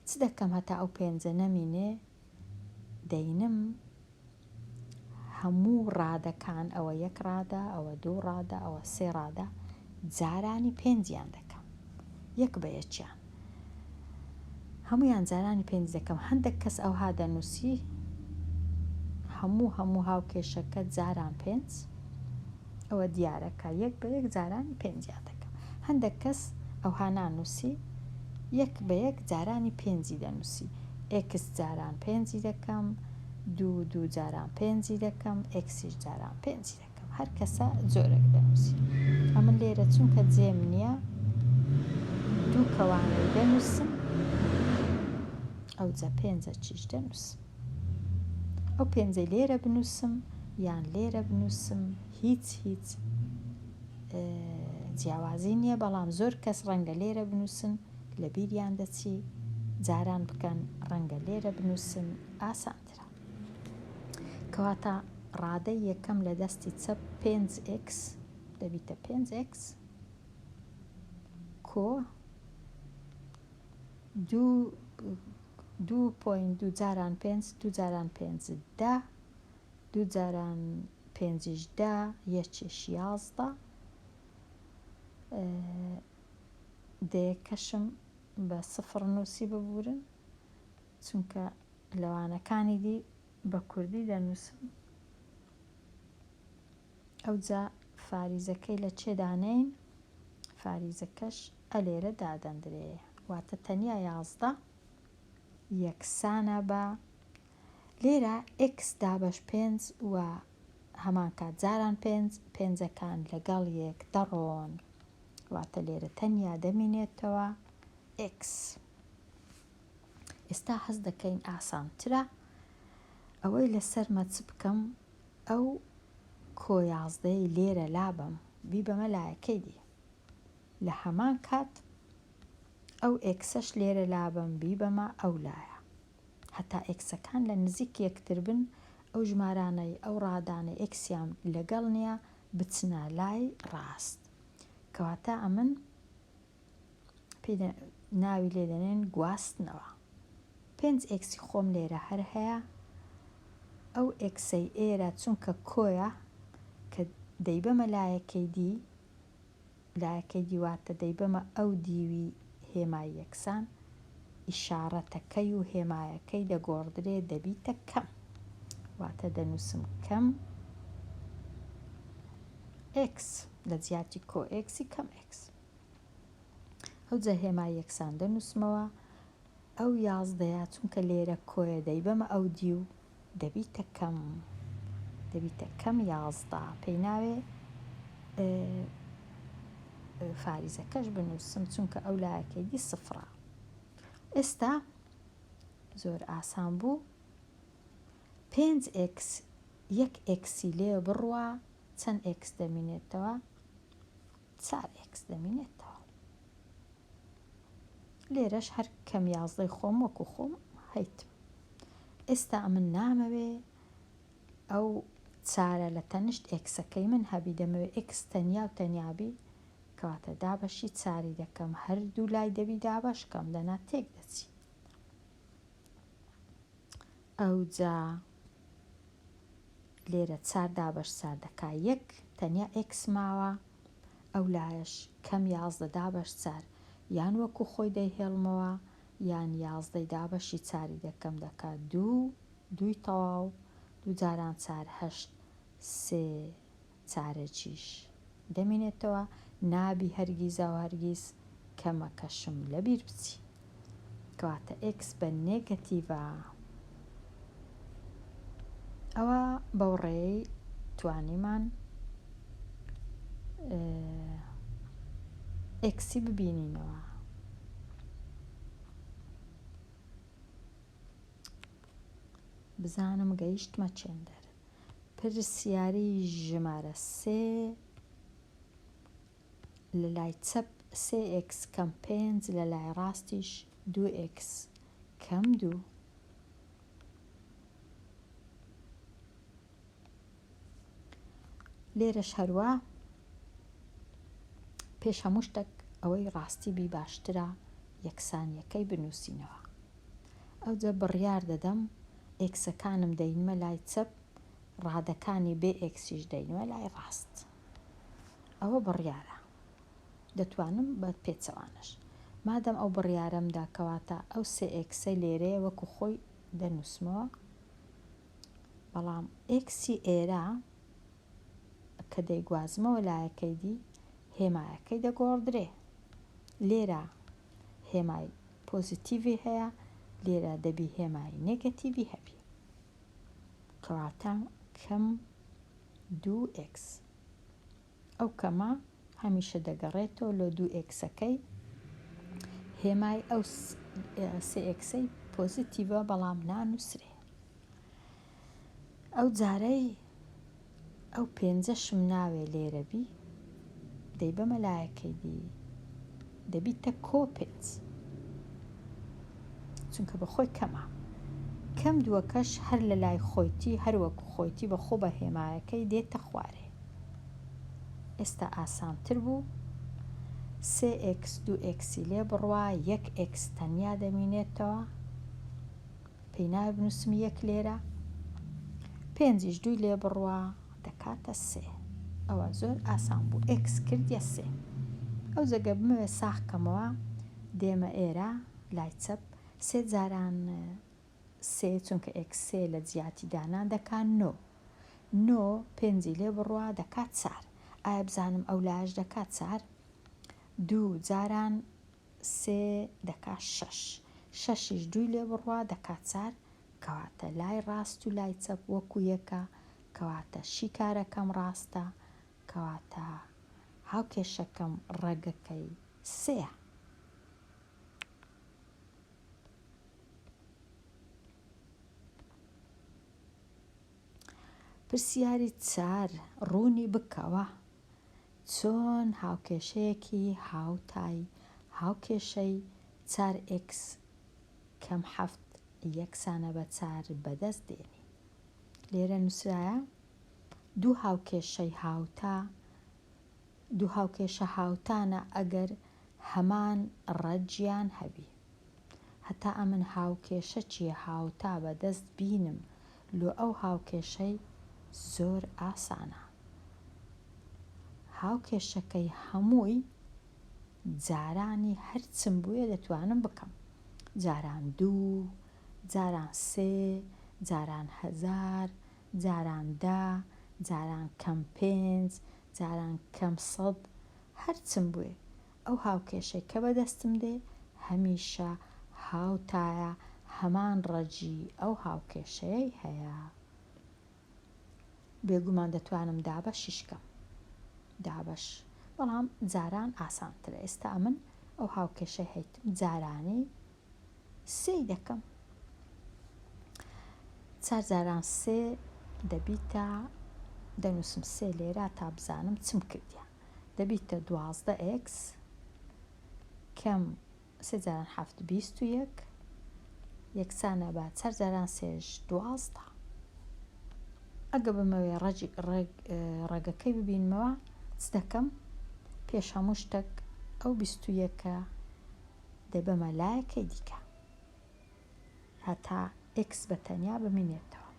چ دەکەم هەتا ئەو پێنجە نەمینێ دەینم هەموو ڕادەکان ئەوە یەک ڕادە ئەوە دوو ڕادە ئەوە سێ ڕادە جارانی پێنجیان دەکەم یەک بە یەکیان هەمویان جارانی پێنج دەکەم هەندێک کەس ئەوها دەنووسی هەموو هاوکێشەکە جاران پێنج ئەوە دیارەکە یەک بە یەک جارانی پێنجیان دەکەم هەندێک کەس ئەوها نانووسی یەک بە یەک جارانی پێنجی دەنووسی x جاران پێنجی دەکەم دوو جاران پێنجی دەکەم ئەکسیش جاران پێنجی دەکەم هەر کەسە جۆرێک دەنووسی ئەمن لێرە چونکە جێم نییە دوو کەوانەی دەنووسم ئەو جە پێنجە چیش دەنووسم ئەو پێنجەی لێرە بنووسم یان لێرە بنووسم هیچ جیاوازی نییە بەڵام زۆر کەس ڕەنگە لێرە بنووسن لە بیریان دەچی جاران بکەن ڕەنگە لێرە بنووسن ئاسانترە. کەواتە ڕادەی یەکەم لە دەستی چەپ 5x دەبیتە 5x کۆ 2.2 جاران 5 2 جاران 5 10 2 جاران 5 10 یەکێش 11 دەیەکەشم بە سفر نووسی ببورن چونکە لەوانەکانی دی بە کوردی دەنووسم. ئەوجا فاریزەکەی لە چێدانین فاریزەکەش ئەلێرە دادەندرێ واتە تەنیا 11 یەکسانە بە لێرە x دابەش 5 و هەمان کات جاران 5 پێنجەکان لەگەڵ یەک دەڕۆن واتە لێرە تەنیا دەمێنێتەوە x. ئێستا هەست دەکەین ئاسانترە ئەوەی لەسەر مەچ بکەم ئەو کۆ 11 لێرە لابم بیبەمە لایەکەی دی لە هەمان کات ئەو ئێکسەش لێرە لابم بیبەمە ئەو لایە هەتا ئێکسەکان لە نزیک یەکتر بن ئەو ژمارانەی ئەو ڕادانە ئێکسیان لەگەڵ نییە بچنە لای ڕاست. کەواتە ئەمن ناوی لێ دەنێن گواستنەوە. 5x خۆم لێرە هەر هەیە ئەو ئێکسەی ئێرە چونکە کۆیە کە دەیبەمە لایەکەی دیواتە دەیبەمە ئەو دیوی هێمای یەکسان ئیشارەتەکەی و هێمایەکەی دەگۆڕدرێ دەبیتە کەم واتە دەنووسم کەم x لە جیاتی کۆ x کەم x. ئەوجا هێمای یەکسان دەنووسمەوە ئەو 11 چونکە لێرە کۆیە دەیبەمە ئەو دی و دەبیتە کەم 11 پێی ناوێ فاریزەکەش بنووسم چونکە ئەو لایەکەی دی سفرە. ئێستا زۆر ئاسان بوو 5x یەک ئێکسی لێ بڕوە چەند x دەمێنێتەوە 4x دەمێنێتەوە. لێرەش هەر کەم 11 خۆم وەکو خۆم هەیتم. ئێستا من نامەوێ ئەو چارە لە تەنشت ئێکسەکەی من هەبی دەمەوێت x تەنیا و تەنیابی کەواتە دابەشی چاری دەکەم هەردوو لای دەبی دابەشکەم دەنا تێک دەچی. ئەوجا لێرە 4 دابەش 4 دەکا 1 تەنیا x ماوە ئەو لایەش کەم 11 دابەش 4 یان وەکو خۆی دەیهێڵمەوە یان 11 دابەشی چاری دەکەم دەکا 2 دوی تەواو 2 جاران 4 8 3 چارەکیش دەمێنێتەوە نابی هەرگیزە و هەرگیز کەمەکەشم لەبیر بچی کەواتە x بە نێگەتیڤە. ئەوە بەو ڕێی توانیمان ئێکسی ببینینەوە. بزانم گەیشتمە چێندەر. پرسیاری ژمارە 3 لە لای چەپ 3x کەم 5 لە لای ڕاستیش 2x کەم 2. لێرەش هەروە پێش هەموو شتێک ئەوەی ڕاستی بی باشترە یەکسانیەکەی بنووسینەوە. ئەوجا بڕیار دەدەم ئێکسەکانم دەینمە لای چەپ ڕادەکانی بێ ئێکسیش دەینوە لای ڕاست. ئەوە بڕیارە دەتوانم بە پێچەوانش مادەم ئەو بڕیارەمدا کەواتە ئەو 3x لێرەیە وەکو خۆی دەنووسمەوە بەڵام ئێکسی ئێرە کە دەیگوازمەوە لایەکەی دی هێمایەکەی دەگۆڕدرێ. لێرە هێمای پۆزیتیڤی هەیە لێرە دەبی هێمای نێگەتیڤی هەبی کەواتە کەم 2x. ئەو کەمە هەمیشە دەگەڕێتەوە لە 2xەکەی هێمای ئەو 3xەی پۆزیتیڤە بەڵام نانووسرێ. ئەو جارەی ئەو 5شم ناوێ لێرە بی دەیبەمە لایەکەی دی دەبیتە کۆ 5 چونکە بە خۆی کەمە. کەم دووەکەش هەر لە لای خۆیتی هەروەکو خۆیتی بە خۆ بە هێمایەکەی دێتە خوارێ. ئێستا ئاسانتر بوو 3x 2xی لێ بڕوا 1x تەنیا دەمینێتەوە، پێی ناوێ بنووسم 1 لێرە، 5 2 لێ بڕوا دەکاتە 3. ئەوە زۆر ئاسان بوو، x کردیە 3. ئەو جەگە بمەوێ ساخکەمەوە دێمە ئێرە لای چەپ 3 جاران 3 چونکە x 3 لە جیاتی دانان دەکات 9 9 5 لێ بڕوا دەکات 4. ئایا بزانم ئەو لایەش دەکات 4؟ 2 جاران 3 دەکات 6 6ش 2 لێ بڕوا دەکات 4. کەواتە لای ڕاست و لای چەپ وەکو یەکە، کەواتە شیکارەکەم ڕاستە، کەواتە هاوکێشەکەم ڕێگەکەی 3. پرسیاری 4 ڕوونی بکەوە چۆن هاوکێشەیەکی هاوتای هاوکێشەی 4x کەم 7 یەکسانە بە 4 بەدەست دێنی. لێرە نووسرایە دوو هاوکێشە هاوتانە ئەگەر هەمان ڕەجیان هەبی. هەتا ئەمن هاوکێشە چیە هاوتا بەدەست بینم لۆ ئەو هاوکێشەی زۆر ئاسانە. هاوکێشەکەی هەمووی جارانی هەرچم بووە دەتوانم بکەم، جاران 2 جاران 3 جاران 1000 جاران 10 جاران کەم 5 جاران کەم 100 هەرچم بووێ ئەو هاوکێشەی کە بەدەستم دێ هەمیشە هاوتایە، هەمان ڕەجی ئەو هاوکێشەیەی هەیە. بێگومان دەتوانم دابەشیش کەم، دابەش بەڵام جاران ئاسانترە. ئێستا من ئەو هاوکێشەی هەیتم جارانی 3 دەکەم، 4 جاران 3 دەبیتە دەنووسم 3 لێرە تا بزانم چم کردیە، دەبیتە 12x کەم 3 جاران 7 21 یەکسانە بە 4 جاران 3ش 12. ئەگە بمەوێ ڕێگەکەی ببینمەوە چ دەکەم؟ پێش هەموو شتێک ئەو 21 دەبەمە لایەکەی دیکە هەتا x بەتەنیا بمینێتەوە.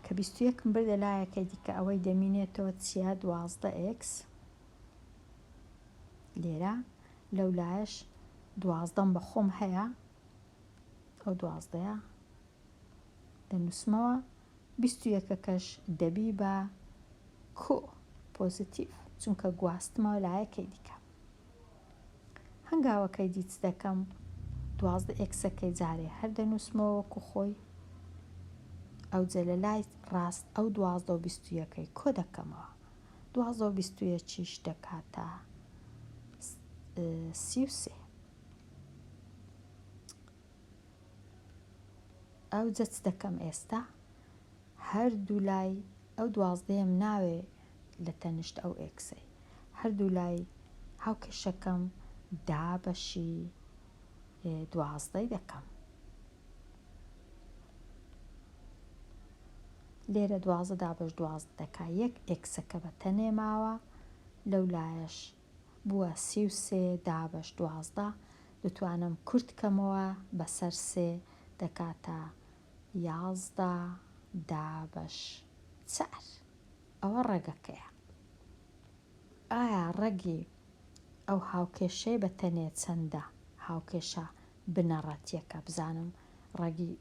کە 21 بردە لایەکەی دیکە ئەوەی دەمینێتەوە چیە؟ 12x. لێرە لەو لایەش 12 بە خۆم هەیە، ئەو 12 دەنووسمەوە، 21کەش دەبی بە کۆ پۆزیتیڤ چونکە گواستمەوە لایەکەی دیکە. هەنگاوەکەی دیچ دەکەم 12xەکەی جارێ هەر دەنووسمەوە وەکو خۆی، ئەو جە لە لای ڕاست ئەو 12 و 21کەی کۆ دەکەمەوە، 12 و 21چیش دەکاتە 33. ئەو جە چ دەکەم ئێستا؟ هەردوو لای ئەو 12م ناوێ لە تەنیشت ئەو ئێکسەی، هەردوو لای هاوکێشەکەم دابەشی 12 دەکەم. لێرە 12 دابەش 12 دەکا 1 ئێکسەکە بە تەنێ ماوە، لەو لایەش بووە 33 دابەش 12 دەتوانم کورتکەمەوە بەسەر 3 دەکاتە 11 دابەش 4. ئەوە ڕێگەکەیە. ئایا ڕێگی ئەو هاوکێشەی بەتەنێ چەندە؟ هاوکێشە بنەڕەتیەکە بزانم ڕێگی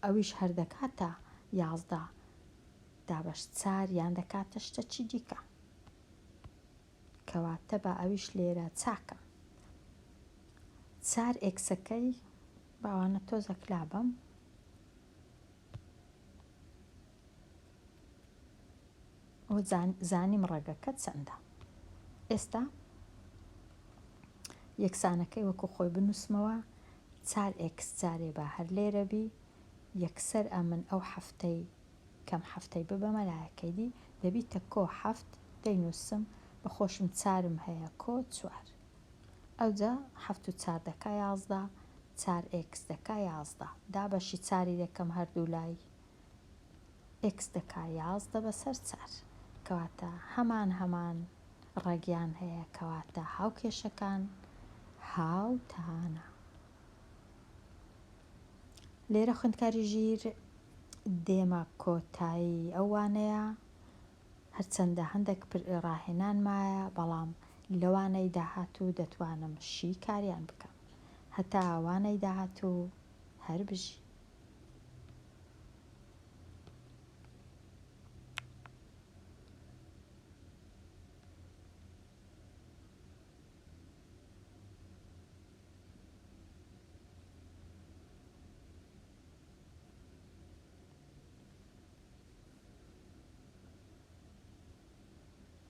ئەویش هەر دەکاتە 11 دابەش 4 یان دەکاتە شتێکی دیکە، کەواتە بە ئەویش لێرە چاکەم. 4 ئێکسەکەی باوانە تۆزە کلابم، ئەو زانیم ڕێگەکە چەندە. ئێستا یەکسانەکەی وەکو خۆی بنووسمەوە 4x جارێ با هەر لێرە بی یەکسەر ئەمن ئەو هەفتەی کەم هەفتەی ببەمە لایەکەی دی دەبیتە کۆ 7 دەینووسم بە خۆشم 4م هەیە کۆ 4 ئەوجا 7 و 4 دەکا 11 4x دەکا 11 دا بەشی چاری دەکەم هەردوو لای x دەکا 11 بەسەر 4 کەواتە هەمان ڕێگیان هەیە کەواتە هاوکێشەکان هاوتانە. لێرە خوێندکاری ژیر دێمە کۆتایی ئەوانەیە هەرچەندە هەندێک ڕاهێنان مایە بەڵام لەوانەی داهاتوو دەتوانم شی کاریان بکەم هەتا ئەوانەی داهاتوو هەر بژی.